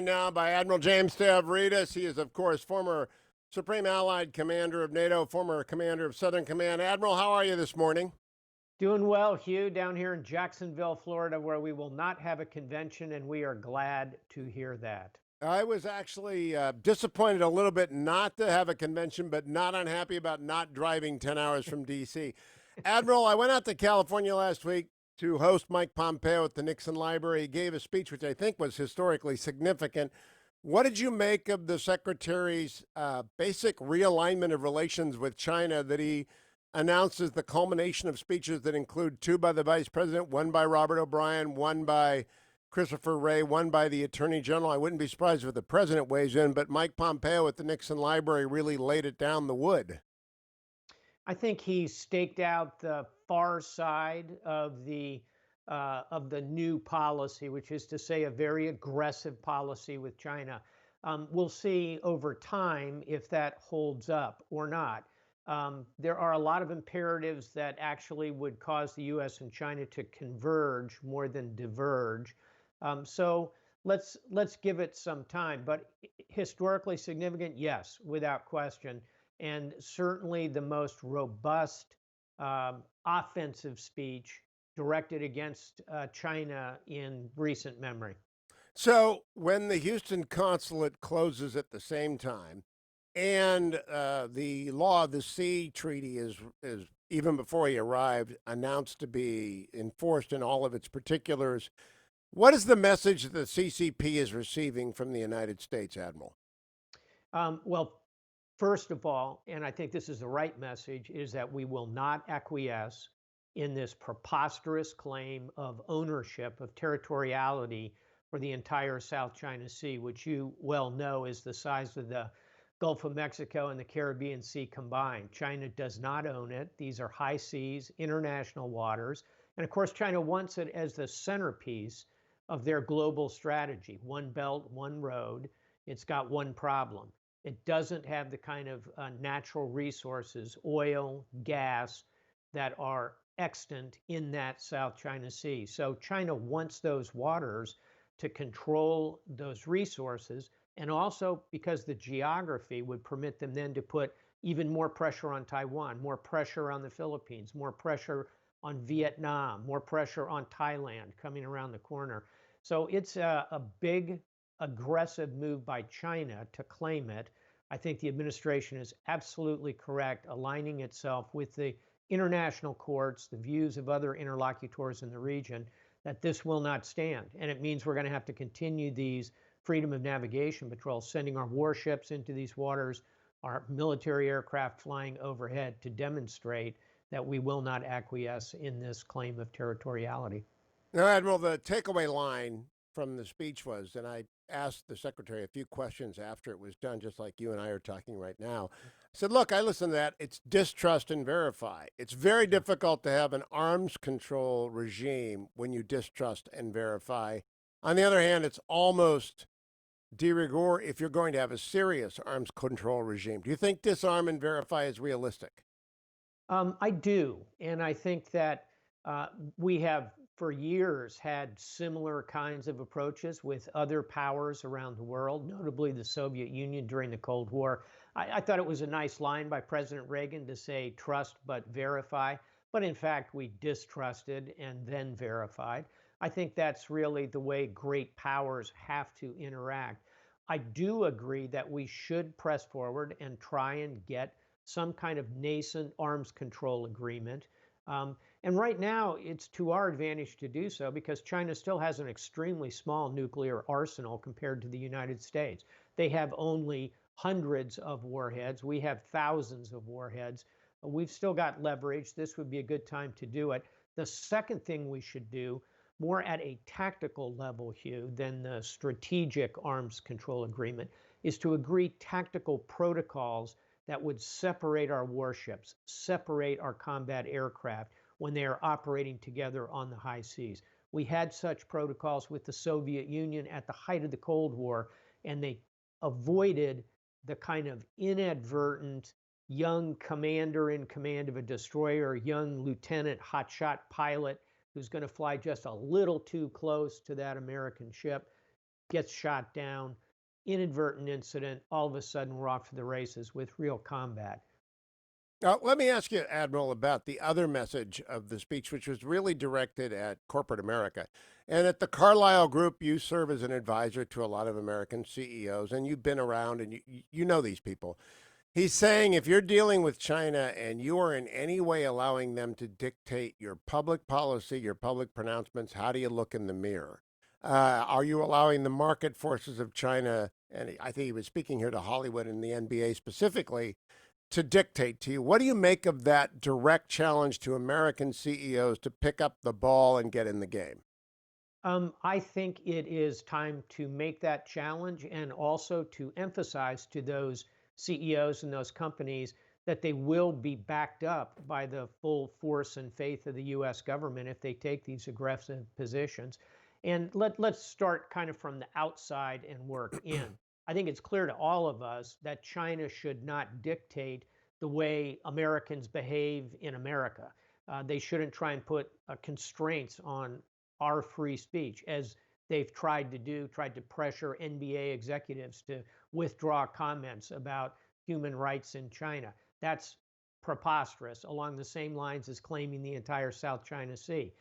Now by Admiral James Stavridis. He is, of course, former Supreme Allied Commander of NATO, former Commander of Southern Command. Admiral, how are you this morning? Doing well, Hugh, down here in Jacksonville, Florida, where we will not have a convention, and we are glad to hear that. I was actually disappointed a little bit not to have a convention, but not unhappy about not driving 10 hours from D.C. Admiral, I went out to California last week to host Mike Pompeo at the Nixon Library. He gave a speech which I think was historically significant. What did you make of the Secretary's basic realignment of relations with China that he announced as the culmination of speeches that include two by the Vice President, one by Robert O'Brien, one by Christopher Wray, one by the Attorney General? I wouldn't be surprised if the President weighs in, but Mike Pompeo at the Nixon Library really laid it down the wood. I think he staked out the far side of the new policy, which is to say a very aggressive policy with China. We'll see over time if that holds up or not. There are a lot of imperatives that actually would cause the U.S. and China to converge more than diverge. So let's give it some time. But historically significant, yes, without question, and certainly the most robust offensive speech directed against China in recent memory. So when the Houston consulate closes at the same time, and the Law of the Sea treaty is even before he arrived announced to be enforced in all of its particulars, what is the message that the CCP is receiving from the United States, Admiral? Well, first of all, and I think this is the right message, is that we will not acquiesce in this preposterous claim of ownership, of territoriality for the entire South China Sea, which you well know is the size of the Gulf of Mexico and the Caribbean Sea combined. China does not own it. These are high seas, international waters. And of course, China wants it as the centerpiece of their global strategy. One belt, one road. It's got one problem. It doesn't have the kind of natural resources, oil, gas, that are extant in that South China Sea. So China wants those waters to control those resources, and also because the geography would permit them then to put even more pressure on Taiwan, more pressure on the Philippines, more pressure on Vietnam, more pressure on Thailand coming around the corner. So it's a big, aggressive move by China to claim it. I think the administration is absolutely correct, aligning itself with the international courts, the views of other interlocutors in the region, that this will not stand. And it means we're going to have to continue these freedom of navigation patrols, sending our warships into these waters, our military aircraft flying overhead to demonstrate that we will not acquiesce in this claim of territoriality. Now, Admiral, the takeaway line from the speech was, and I asked the Secretary a few questions after it was done, just like you and I are talking right now. I said, look, I listened to that. It's distrust and verify. It's very difficult to have an arms control regime when you distrust and verify. On the other hand, it's almost de rigueur if you're going to have a serious arms control regime. Do you think disarm and verify is realistic? I do. And I think that we have for years had similar kinds of approaches with other powers around the world, notably the Soviet Union during the Cold War. I thought it was a nice line by President Reagan to say trust but verify. But in fact, we distrusted and then verified. I think that's really the way great powers have to interact. I do agree that we should press forward and try and get some kind of nascent arms control agreement. And right now, it's to our advantage to do so because China still has an extremely small nuclear arsenal compared to the United States. They have only hundreds of warheads. We have thousands of warheads. We've still got leverage. This would be a good time to do it. The second thing we should do, more at a tactical level, Hugh, than the strategic arms control agreement, is to agree tactical protocols that would separate our warships, separate our combat aircraft when they are operating together on the high seas. We had such protocols with the Soviet Union at the height of the Cold War, and they avoided the kind of inadvertent young commander in command of a destroyer, young lieutenant hotshot pilot who's going to fly just a little too close to that American ship. gets shot down, inadvertent incident, all of a sudden we're off to the races with real combat. Now, let me ask you, Admiral, about the other message of the speech, which was really directed at corporate America. And at the Carlyle Group, you serve as an advisor to a lot of American CEOs, and you've been around and you know these people. He's saying if you're dealing with China and you are in any way allowing them to dictate your public policy, your public pronouncements, how do you look in the mirror? Are you allowing the market forces of China, and I think he was speaking here to Hollywood and the NBA specifically, to dictate to you? What do you make of that direct challenge to American CEOs to pick up the ball and get in the game? I think it is time to make that challenge and also to emphasize to those CEOs and those companies that they will be backed up by the full force and faith of the US government if they take these aggressive positions. And let's start kind of from the outside and work in. I think it's clear to all of us that China should not dictate the way Americans behave in America. They shouldn't try and put constraints on our free speech, as they've tried to do, tried to pressure NBA executives to withdraw comments about human rights in China. That's preposterous, along the same lines as claiming the entire South China Sea.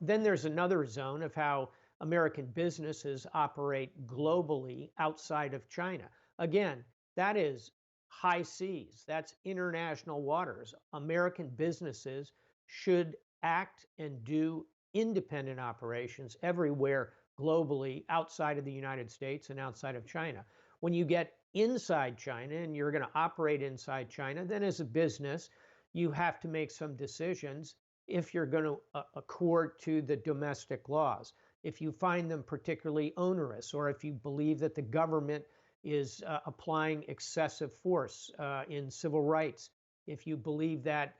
Then there's another zone of how American businesses operate globally outside of China. Again, that is high seas, that's international waters. American businesses should act and do independent operations everywhere globally outside of the United States and outside of China. When you get inside China and you're going to operate inside China, then as a business, you have to make some decisions if you're going to accord to the domestic laws. If you find them particularly onerous, or if you believe that the government is applying excessive force in civil rights, if you believe that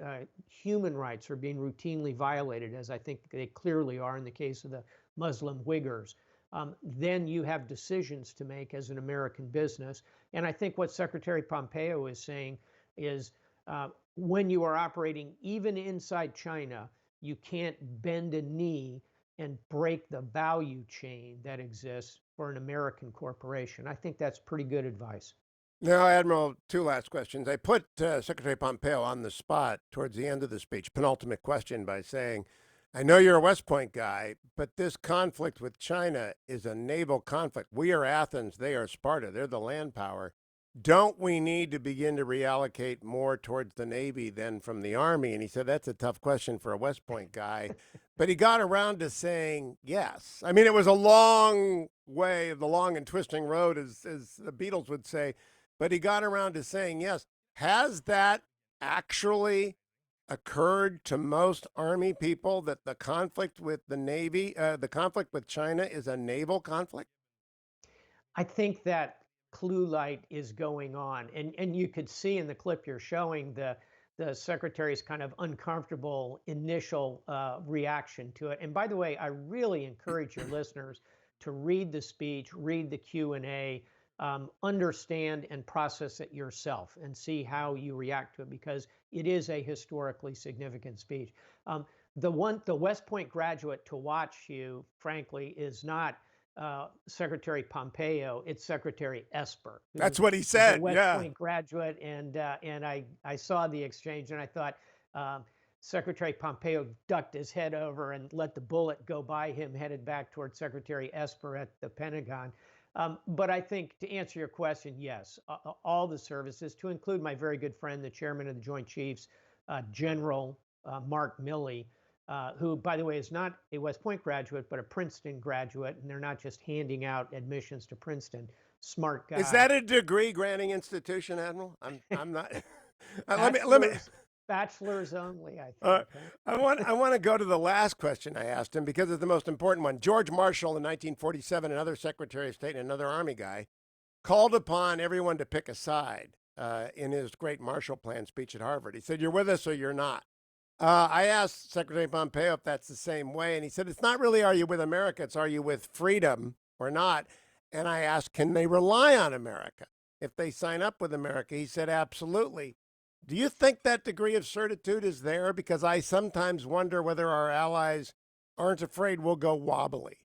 human rights are being routinely violated, as I think they clearly are in the case of the Muslim Uyghurs, then you have decisions to make as an American business. And I think what Secretary Pompeo is saying is when you are operating even inside China, you can't bend a knee and break the value chain that exists for an American corporation. I think that's pretty good advice. Now, Admiral, two last questions. I put Secretary Pompeo on the spot towards the end of the speech, penultimate question, by saying, I know you're a West Point guy, but this conflict with China is a naval conflict. We are Athens, they are Sparta, they're the land power. Don't we need to begin to reallocate more towards the Navy than from the Army? And he said, that's a tough question for a West Point guy. But he got around to saying yes. I mean, it was a long way, the long and twisting road, as the Beatles would say, but he got around to saying yes. Has that actually occurred to most Army people, that the conflict with the Navy, the conflict with China, is a naval conflict? I think that clue light is going on. And you could see in the clip you're showing the secretary's kind of uncomfortable initial reaction to it. And by the way, I really encourage your listeners to read the speech, read the Q&A, understand and process it yourself and see how you react to it, because it is a historically significant speech. The West Point graduate to watch, you, frankly, is not Secretary Pompeo, it's Secretary Esper. That's what he said. A West Yeah. Point graduate, and I saw the exchange, and I thought Secretary Pompeo ducked his head over and let the bullet go by him, headed back towards Secretary Esper at the Pentagon. But I think, to answer your question, yes, all the services, to include my very good friend, the chairman of the Joint Chiefs, General Mark Milley, who, by the way, is not a West Point graduate, but a Princeton graduate, and they're not just handing out admissions to Princeton. Smart guy. Is that a degree granting institution, Admiral? I'm not. let me. Bachelors only, I think. I want to go to the last question I asked him, because it's the most important one. George Marshall in 1947, another Secretary of State and another Army guy, called upon everyone to pick a side in his great Marshall Plan speech at Harvard. He said, "You're with us or you're not." I asked Secretary Pompeo if that's the same way, and he said, "It's not really are you with America, it's are you with freedom or not." And I asked, can they rely on America if they sign up with America? He said, absolutely. Do you think that degree of certitude is there? Because I sometimes wonder whether our allies aren't afraid we'll go wobbly.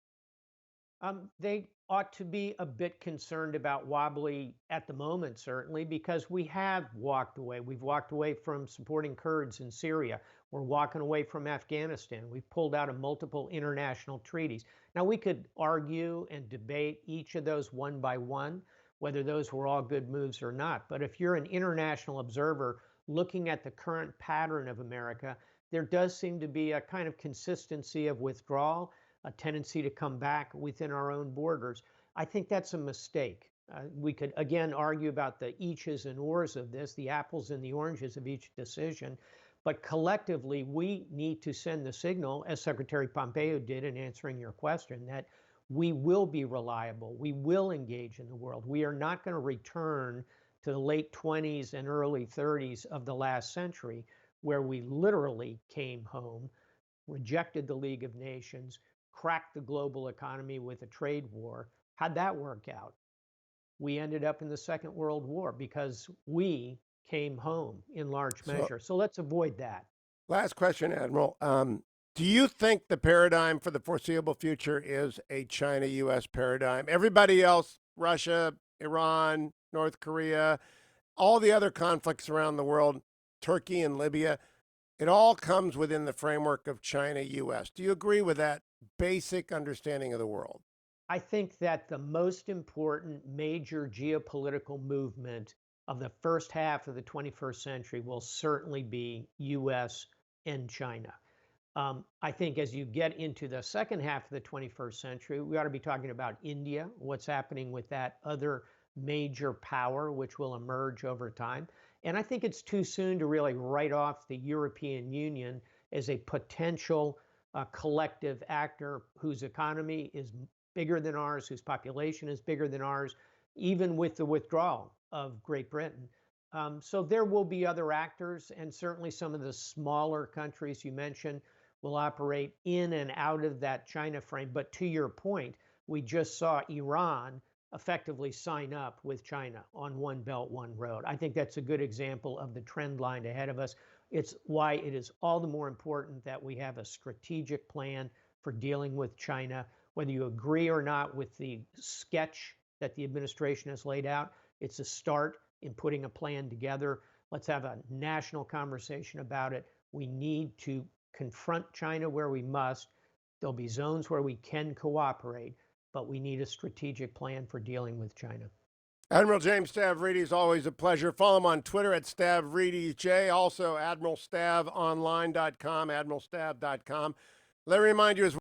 They ought to be a bit concerned about wobbly at the moment, certainly, because we have walked away. We've walked away from supporting Kurds in Syria. We're walking away from Afghanistan. We've pulled out of multiple international treaties. Now, we could argue and debate each of those one by one, whether those were all good moves or not. But if you're an international observer looking at the current pattern of America, there does seem to be a kind of consistency of withdrawal, a tendency to come back within our own borders. I think that's a mistake. We could, again, argue about the eaches and ors of this, the apples and the oranges of each decision. But collectively, we need to send the signal, as Secretary Pompeo did in answering your question, that we will be reliable. We will engage in the world. We are not going to return to the late 20s and early 30s of the last century, where we literally came home, rejected the League of Nations, cracked the global economy with a trade war. How'd that work out? We ended up in the Second World War because we came home in large measure. So let's avoid that. Last question, Admiral. Do you think the paradigm for the foreseeable future is a China-U.S. paradigm? Everybody else, Russia, Iran, North Korea, all the other conflicts around the world, Turkey and Libya, it all comes within the framework of China-U.S. Do you agree with that basic understanding of the world? I think that the most important major geopolitical movement of the first half of the 21st century will certainly be U.S. and China. I think as you get into the second half of the 21st century, we ought to be talking about India, what's happening with that other major power, which will emerge over time. And I think it's too soon to really write off the European Union as a potential collective actor whose economy is bigger than ours, whose population is bigger than ours, even with the withdrawal of Great Britain. So there will be other actors, and certainly some of the smaller countries you mentioned will operate in and out of that China frame. But to your point, we just saw Iran effectively sign up with China on One Belt, One Road. I think that's a good example of the trend line ahead of us. It's why it is all the more important that we have a strategic plan for dealing with China. Whether you agree or not with the sketch that the administration has laid out, it's a start in putting a plan together. Let's have a national conversation about it. We need to confront China where we must. There'll be zones where we can cooperate, but we need a strategic plan for dealing with China. Admiral James Stavridis, always a pleasure. Follow him on Twitter at StavridisJ. Also, AdmiralStavOnline.com, AdmiralStav.com. Let me remind you as